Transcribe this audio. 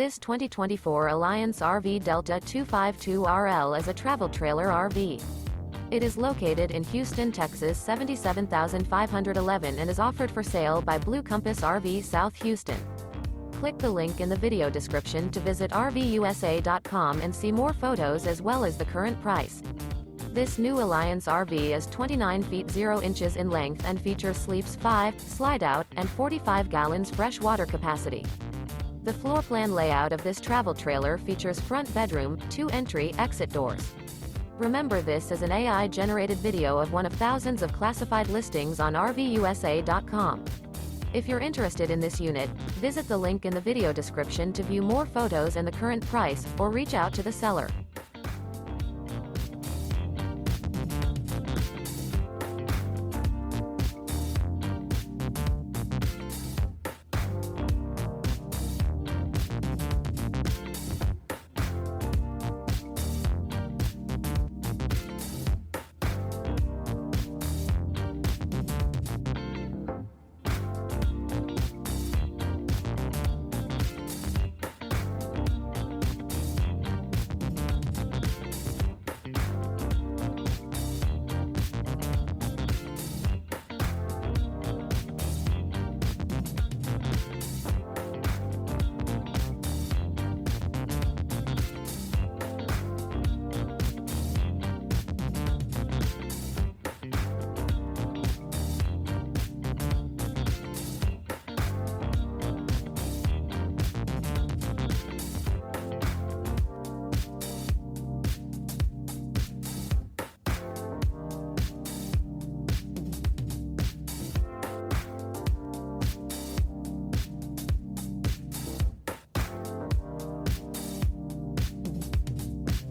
This 2024 Alliance RV Delta 252RL is a travel trailer RV. It is located in Houston, Texas 77511 and is offered for sale by Blue Compass RV South Houston. Click the link in the video description to visit RVUSA.com and see more photos as well as the current price. This new Alliance RV is 29 feet 0 inches in length and features sleeps 5, Slideout, and 45 gallons fresh water capacity. The floor plan layout of this travel trailer features front bedroom, 2 entry/exit doors. Remember, this is an AI-generated video of one of thousands of classified listings on RVUSA.com. If you're interested in this unit, visit the link in the video description to view more photos and the current price, or reach out to the seller.